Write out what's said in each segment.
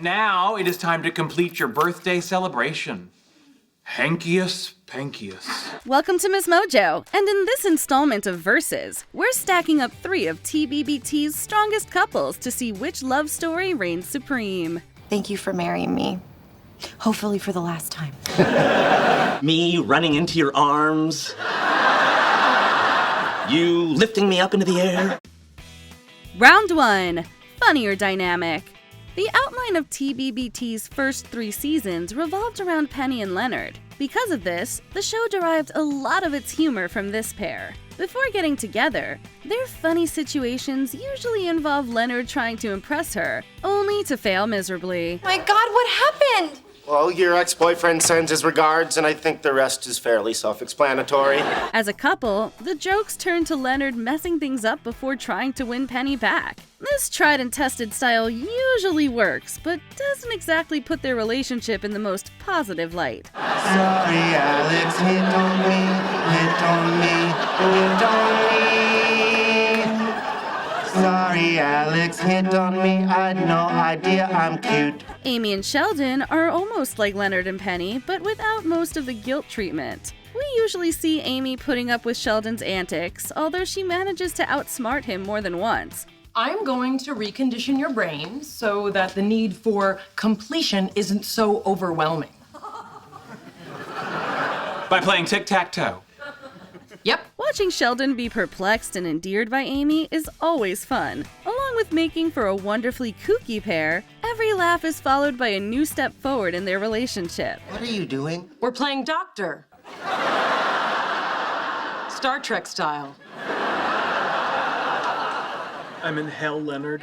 Now it is time to complete your birthday celebration. Hankius Pankius. Welcome to MsMojo, and in this installment of Verses, we're stacking up 3 of TBBT's strongest couples to see which love story reigns supreme. Thank you for marrying me. Hopefully for the last time. Me running into your arms. You lifting me up into the air. Round 1. Funnier dynamic. The outline of TBBT's first 3 seasons revolved around Penny and Leonard. Because of this, the show derived a lot of its humor from this pair. Before getting together, their funny situations usually involve Leonard trying to impress her, only to fail miserably. My God, what happened? Well, your ex-boyfriend sends his regards, and I think the rest is fairly self-explanatory. As a couple, the jokes turn to Leonard messing things up before trying to win Penny back. This tried and tested style usually works, but doesn't exactly put their relationship in the most positive light. Sorry, Alex, hit on me. Sorry, Alex, hit on me. I had no idea I'm cute. Amy and Sheldon are almost like Leonard and Penny, but without most of the guilt treatment. We usually see Amy putting up with Sheldon's antics, although she manages to outsmart him more than once. I'm going to recondition your brain so that the need for completion isn't so overwhelming. By playing tic-tac-toe. Yep. Watching Sheldon be perplexed and endeared by Amy is always fun. Along with making for a wonderfully kooky pair, every laugh is followed by a new step forward in their relationship. What are you doing? We're playing doctor. Star Trek style. I'm in hell, Leonard.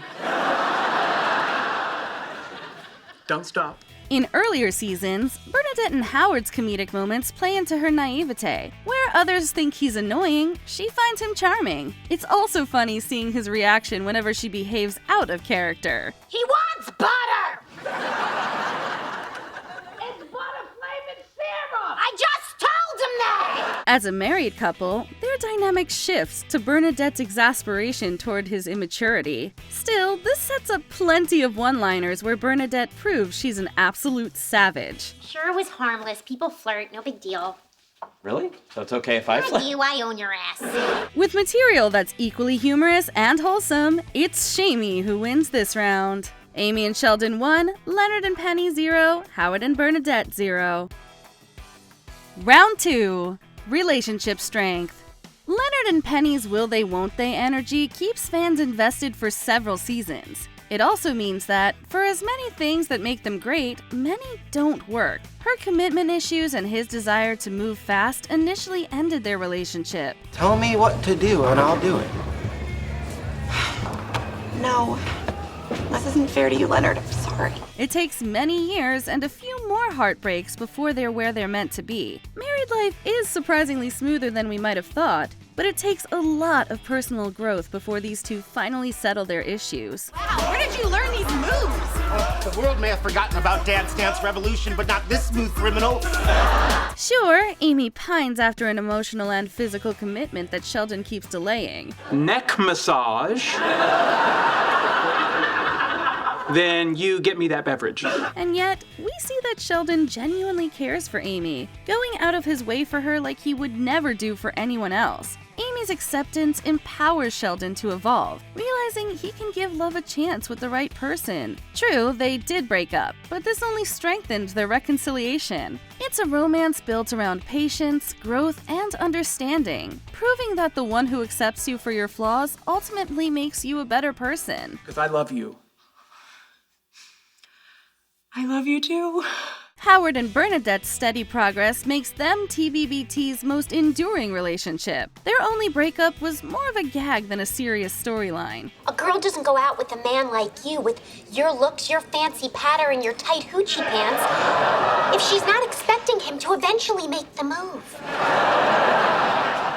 Don't stop. In earlier seasons, Bernadette and Howard's comedic moments play into her naivete. Where others think he's annoying, she finds him charming. It's also funny seeing his reaction whenever she behaves out of character. He wants butter! It's butter flavored serum! I just told him that! As a married couple, their dynamic shifts to Bernadette's exasperation toward his immaturity. Still, this sets up plenty of one-liners where Bernadette proves she's an absolute savage. Sure, it was harmless. People flirt, no big deal. Really? So it's okay if I Fuck fly? you, I own your ass. With material that's equally humorous and wholesome, it's Shamey who wins this round. Amy and Sheldon 1, Leonard and Penny 0, Howard and Bernadette 0. Round 2. Relationship strength. Leonard and Penny's will they won't they energy keeps fans invested for several seasons. It also means that, for as many things that make them great, many don't work. Her commitment issues and his desire to move fast initially ended their relationship. Tell me what to do and I'll do it. No. This isn't fair to you, Leonard. I'm sorry. It takes many years and a few more heartbreaks before they're where they're meant to be. Married life is surprisingly smoother than we might have thought, but it takes a lot of personal growth before these two finally settle their issues. Wow, where did you learn these moves? The world may have forgotten about Dance Dance Revolution, but not this smooth criminal. Sure, Amy pines after an emotional and physical commitment that Sheldon keeps delaying. Neck massage. Then you get me that beverage. And yet, we see that Sheldon genuinely cares for Amy, going out of his way for her like he would never do for anyone else. Amy's acceptance empowers Sheldon to evolve, realizing he can give love a chance with the right person. True, they did break up, but this only strengthened their reconciliation. It's a romance built around patience, growth, and understanding, proving that the one who accepts you for your flaws ultimately makes you a better person. Because I love you. I love you too. Howard and Bernadette's steady progress makes them TBBT's most enduring relationship. Their only breakup was more of a gag than a serious storyline. A girl doesn't go out with a man like you with your looks, your fancy patter, and your tight hoochie pants if she's not expecting him to eventually make the move.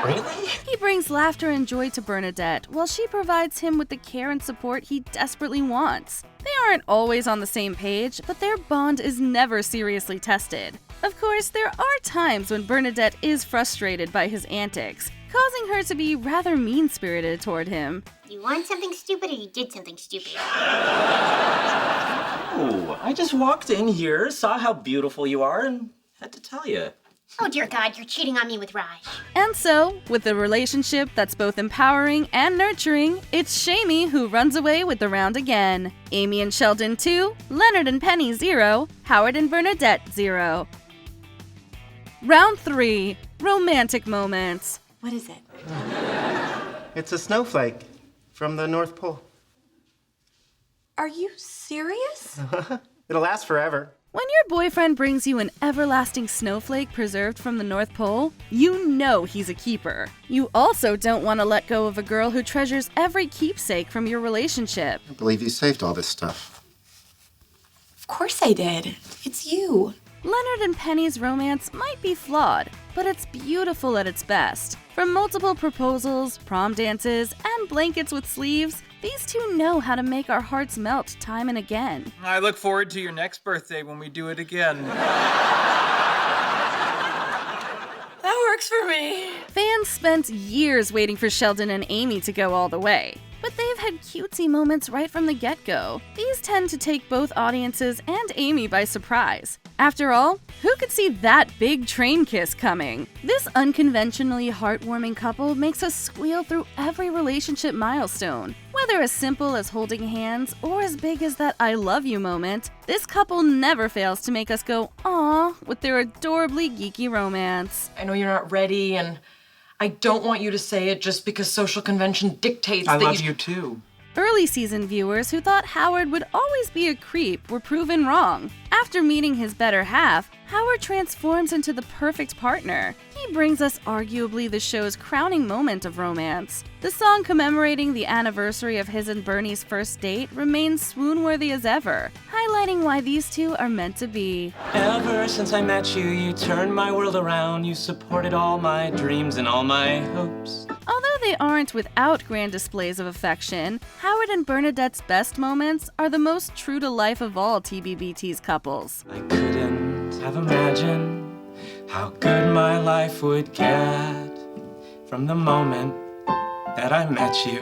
Really? He brings laughter and joy to Bernadette, while she provides him with the care and support he desperately wants. They aren't always on the same page, but their bond is never seriously tested. Of course, there are times when Bernadette is frustrated by his antics, causing her to be rather mean-spirited toward him. You want something stupid or you did something stupid? Oh, I just walked in here, saw how beautiful you are, and had to tell you. Oh, dear God, you're cheating on me with Raj. And so, with a relationship that's both empowering and nurturing, it's Shamey who runs away with the round again. Amy and Sheldon 2, Leonard and Penny 0, Howard and Bernadette 0. Round 3, romantic moments. What is it? It's a snowflake from the North Pole. Are you serious? It'll last forever. When your boyfriend brings you an everlasting snowflake preserved from the North Pole, you know he's a keeper. You also don't want to let go of a girl who treasures every keepsake from your relationship. I believe you saved all this stuff. Of course I did. It's you. Leonard and Penny's romance might be flawed, but it's beautiful at its best. From multiple proposals, prom dances, and blankets with sleeves, these two know how to make our hearts melt time and again. I look forward to your next birthday when we do it again. That works for me. Fans spent years waiting for Sheldon and Amy to go all the way, but they've had cutesy moments right from the get-go. These tend to take both audiences and Amy by surprise. After all, who could see that big train kiss coming? This unconventionally heartwarming couple makes us squeal through every relationship milestone. Whether as simple as holding hands or as big as that I love you moment, this couple never fails to make us go aww with their adorably geeky romance. I know you're not ready, and I don't want you to say it just because social convention dictates I that love you too. Early season viewers who thought Howard would always be a creep were proven wrong. After meeting his better half, Howard transforms into the perfect partner. He brings us arguably the show's crowning moment of romance. The song commemorating the anniversary of his and Bernie's first date remains swoon-worthy as ever, highlighting why these two are meant to be. Ever since I met you, you turned my world around. You supported all my dreams and all my hopes. Although they aren't without grand displays of affection, Howard and Bernadette's best moments are the most true-to-life of all TBBT's couples. I couldn't have imagined how good my life would get from the moment that I met you,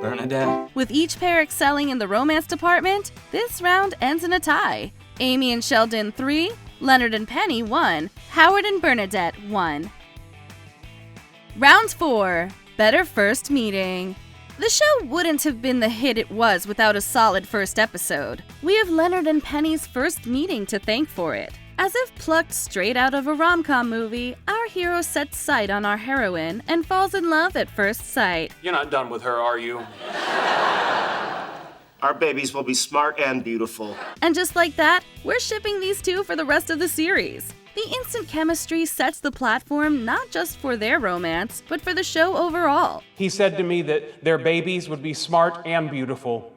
Bernadette. With each pair excelling in the romance department, this round ends in a tie. Amy and Sheldon 3, Leonard and Penny 1, Howard and Bernadette 1. Round 4, Better First Meeting. The show wouldn't have been the hit it was without a solid first episode. We have Leonard and Penny's first meeting to thank for it. As if plucked straight out of a rom-com movie, our hero sets sight on our heroine and falls in love at first sight. You're not done with her, are you? Our babies will be smart and beautiful. And just like that, we're shipping these two for the rest of the series. The instant chemistry sets the platform not just for their romance, but for the show overall. He said to me that their babies would be smart and beautiful.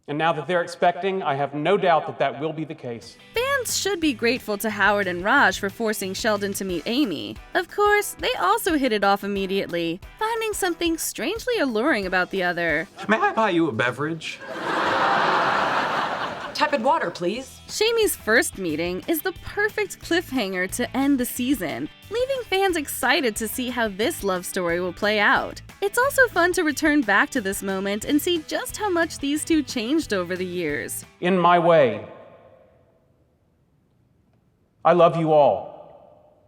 And now that they're expecting, I have no doubt that that will be the case. Fans should be grateful to Howard and Raj for forcing Sheldon to meet Amy. Of course, they also hit it off immediately, finding something strangely alluring about the other. May I buy you a beverage? Tepid water, please. Shamey's first meeting is the perfect cliffhanger to end the season, leaving fans excited to see how this love story will play out. It's also fun to return back to this moment and see just how much these two changed over the years. In my way, I love you all.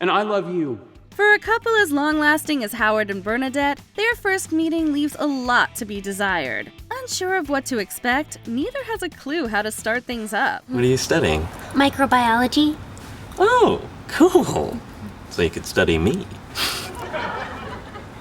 And I love you. For a couple as long-lasting as Howard and Bernadette, their first meeting leaves a lot to be desired. Unsure of what to expect, neither has a clue how to start things up. What are you studying? Microbiology? Oh, cool. So you could study me.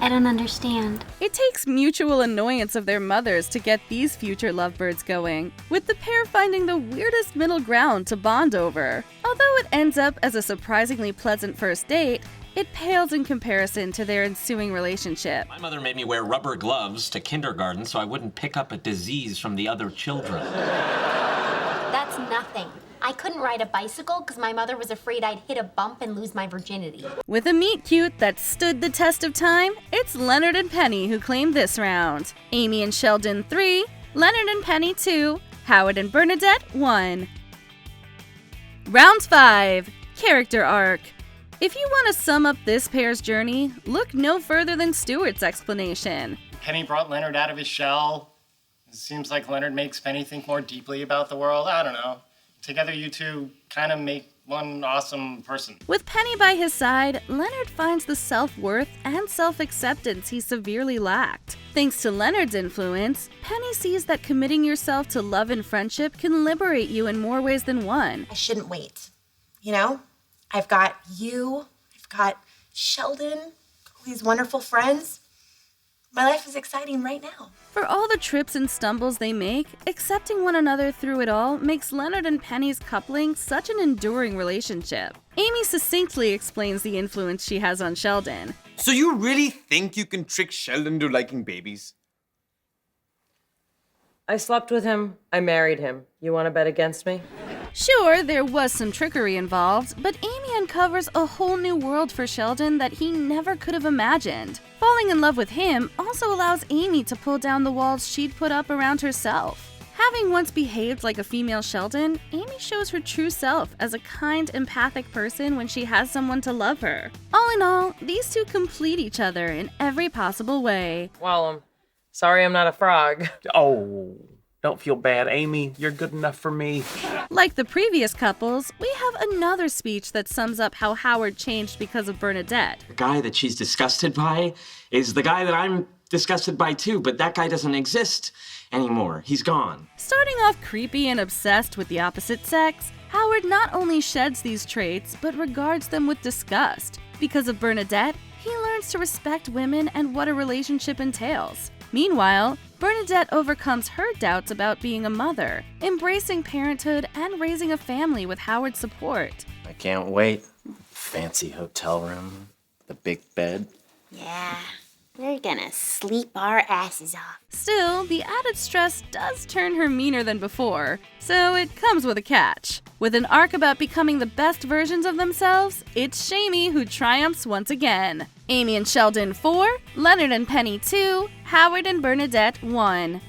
I don't understand. It takes mutual annoyance of their mothers to get these future lovebirds going, with the pair finding the weirdest middle ground to bond over. Although it ends up as a surprisingly pleasant first date, it pales in comparison to their ensuing relationship. My mother made me wear rubber gloves to kindergarten so I wouldn't pick up a disease from the other children. That's nothing. I couldn't ride a bicycle because my mother was afraid I'd hit a bump and lose my virginity. With a meet-cute that stood the test of time, it's Leonard and Penny who claimed this round. Amy and Sheldon 3, Leonard and Penny 2, Howard and Bernadette 1. Round 5, Character Arc. If you want to sum up this pair's journey, look no further than Stuart's explanation. Penny brought Leonard out of his shell. It seems like Leonard makes Penny think more deeply about the world. I don't know. Together you two kind of make one awesome person. With Penny by his side, Leonard finds the self-worth and self-acceptance he severely lacked. Thanks to Leonard's influence, Penny sees that committing yourself to love and friendship can liberate you in more ways than one. I shouldn't wait. You know, I've got you, I've got Sheldon, all these wonderful friends. My life is exciting right now. For all the trips and stumbles they make, accepting one another through it all makes Leonard and Penny's coupling such an enduring relationship. Amy succinctly explains the influence she has on Sheldon. So you really think you can trick Sheldon into liking babies? I slept with him. I married him. You want to bet against me? Sure, there was some trickery involved, but Amy uncovers a whole new world for Sheldon that he never could have imagined. Falling in love with him also allows Amy to pull down the walls she'd put up around herself. Having once behaved like a female Sheldon, Amy shows her true self as a kind, empathic person when she has someone to love her. All in all, these two complete each other in every possible way. Well, sorry I'm not a frog. Oh, don't feel bad, Amy. You're good enough for me. Like the previous couples, we have another speech that sums up how Howard changed because of Bernadette. The guy that she's disgusted by is the guy that I'm disgusted by too, but that guy doesn't exist anymore. He's gone. Starting off creepy and obsessed with the opposite sex, Howard not only sheds these traits, but regards them with disgust. Because of Bernadette, he learns to respect women and what a relationship entails. Meanwhile, Bernadette overcomes her doubts about being a mother, embracing parenthood and raising a family with Howard's support. I can't wait. Fancy hotel room, the big bed. Yeah, we're gonna sleep our asses off. Still, the added stress does turn her meaner than before, so it comes with a catch. With an arc about becoming the best versions of themselves, it's Shamey who triumphs once again. Amy and Sheldon 4, Leonard and Penny 2, Howard and Bernadette 1.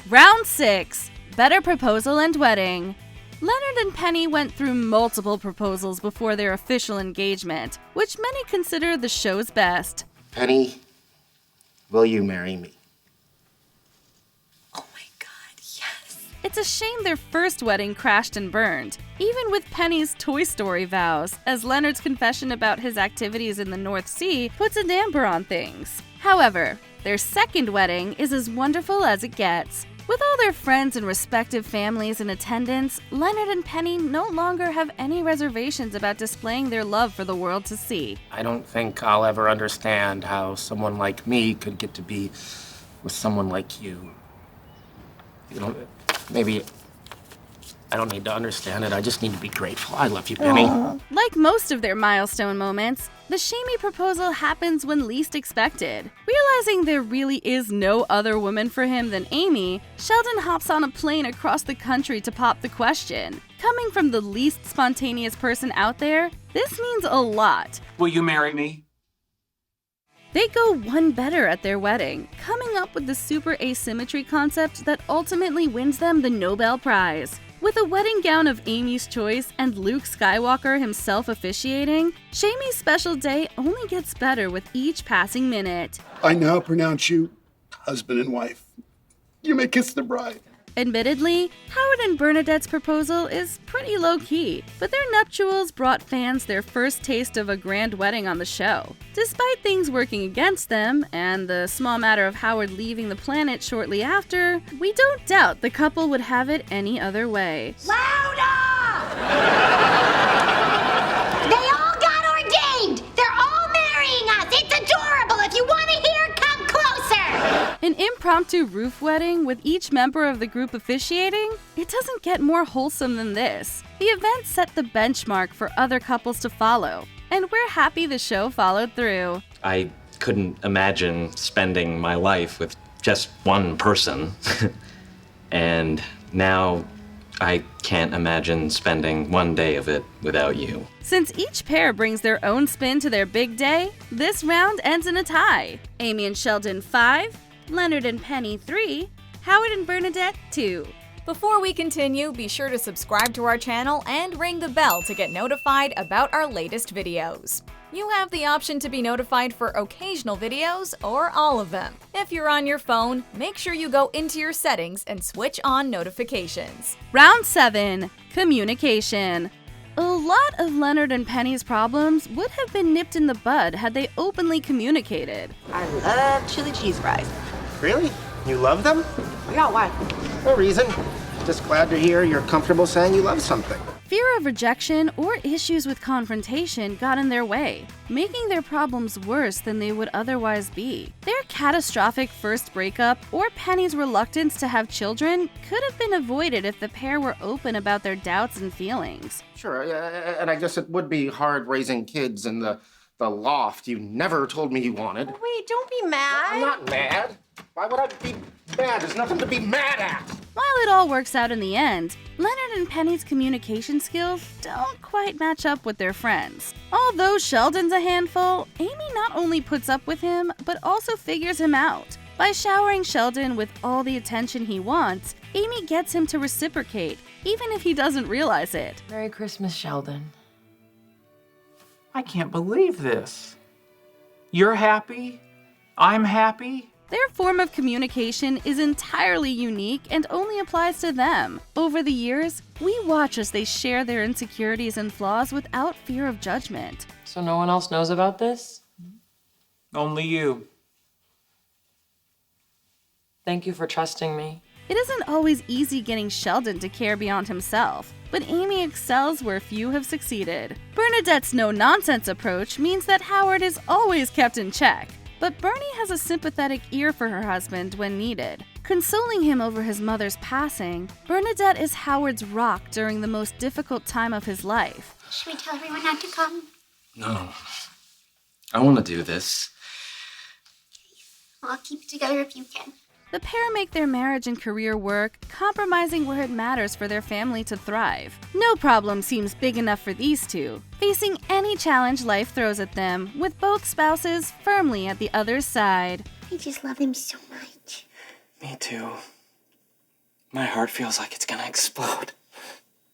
Round 6, Better Proposal and Wedding. Leonard and Penny went through multiple proposals before their official engagement, which many consider the show's best. Penny, will you marry me? It's a shame their first wedding crashed and burned, even with Penny's Toy Story vows, as Leonard's confession about his activities in the North Sea puts a damper on things. However, their second wedding is as wonderful as it gets. With all their friends and respective families in attendance, Leonard and Penny no longer have any reservations about displaying their love for the world to see. I don't think I'll ever understand how someone like me could get to be with someone like you. You know, maybe I don't need to understand it. I just need to be grateful. I love you, Penny. Like most of their milestone moments, the Shamey proposal happens when least expected. Realizing there really is no other woman for him than Amy, Sheldon hops on a plane across the country to pop the question. Coming from the least spontaneous person out there, this means a lot. Will you marry me? They go one better at their wedding, coming up with the super asymmetry concept that ultimately wins them the Nobel Prize. With a wedding gown of Amy's choice and Luke Skywalker himself officiating, Shamey's special day only gets better with each passing minute. I now pronounce you husband and wife. You may kiss the bride. Admittedly, Howard and Bernadette's proposal is pretty low-key, but their nuptials brought fans their first taste of a grand wedding on the show. Despite things working against them, and the small matter of Howard leaving the planet shortly after, we don't doubt the couple would have it any other way. Louder! They all got ordained! They're all marrying us! It's adorable! If you want to hear, come closer! An impromptu roof wedding with each member of the group officiating? It doesn't get more wholesome than this. The event set the benchmark for other couples to follow, and we're happy the show followed through. I couldn't imagine spending my life with just one person. And now I can't imagine spending one day of it without you. Since each pair brings their own spin to their big day, this round ends in a tie. Amy and Sheldon 5, Leonard and Penny 3, Howard and Bernadette 2. Before we continue, be sure to subscribe to our channel and ring the bell to get notified about our latest videos. You have the option to be notified for occasional videos or all of them. If you're on your phone, make sure you go into your settings and switch on notifications. Round 7. Communication. A lot of Leonard and Penny's problems would have been nipped in the bud had they openly communicated. I love chili cheese fries. Really? You love them? Yeah, why? No reason. Just glad to hear you're comfortable saying you love something. Fear of rejection or issues with confrontation got in their way, making their problems worse than they would otherwise be. Their catastrophic first breakup or Penny's reluctance to have children could have been avoided if the pair were open about their doubts and feelings. Sure, and I guess it would be hard raising kids in the loft you never told me you wanted. Wait, don't be mad. I'm not mad. Why would I be mad? There's nothing to be mad at. While it all works out in the end, Leonard and Penny's communication skills don't quite match up with their friends. Although Sheldon's a handful, Amy not only puts up with him, but also figures him out. By showering Sheldon with all the attention he wants, Amy gets him to reciprocate, even if he doesn't realize it. Merry Christmas, Sheldon. I can't believe this. You're happy? I'm happy? Their form of communication is entirely unique and only applies to them. Over the years, we watch as they share their insecurities and flaws without fear of judgment. So no one else knows about this? Only you. Thank you for trusting me. It isn't always easy getting Sheldon to care beyond himself, but Amy excels where few have succeeded. Bernadette's no-nonsense approach means that Howard is always kept in check. But Bernie has a sympathetic ear for her husband when needed. Consoling him over his mother's passing, Bernadette is Howard's rock during the most difficult time of his life. Should we tell everyone not to come? No. I want to do this. I'll keep it together if you can. The pair make their marriage and career work, compromising where it matters for their family to thrive. No problem seems big enough for these two, facing any challenge life throws at them, with both spouses firmly at the other's side. I just love him so much. Me too. My heart feels like it's gonna explode.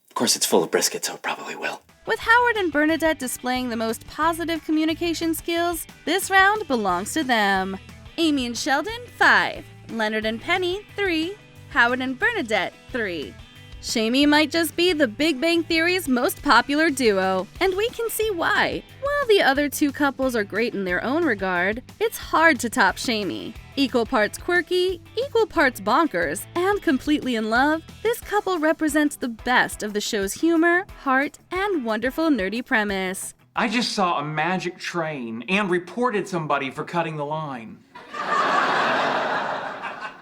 Of course, it's full of brisket, so it probably will. With Howard and Bernadette displaying the most positive communication skills, this round belongs to them. Amy and Sheldon, 5. Leonard and Penny, 3. Howard and Bernadette, 3. Shamey might just be the Big Bang Theory's most popular duo, and we can see why. While the other two couples are great in their own regard, it's hard to top Shamey. Equal parts quirky, equal parts bonkers, and completely in love, this couple represents the best of the show's humor, heart, and wonderful nerdy premise. I just saw a magic train and reported somebody for cutting the line.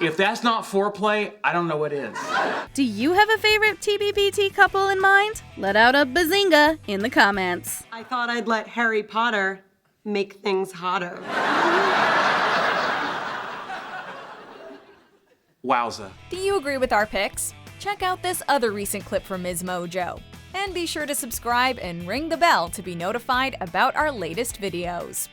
If that's not foreplay, I don't know what is. Do you have a favorite TBBT couple in mind? Let out a bazinga in the comments. I thought I'd let Harry Potter make things hotter. Wowza. Do you agree with our picks? Check out this other recent clip from MsMojo. And be sure to subscribe and ring the bell to be notified about our latest videos.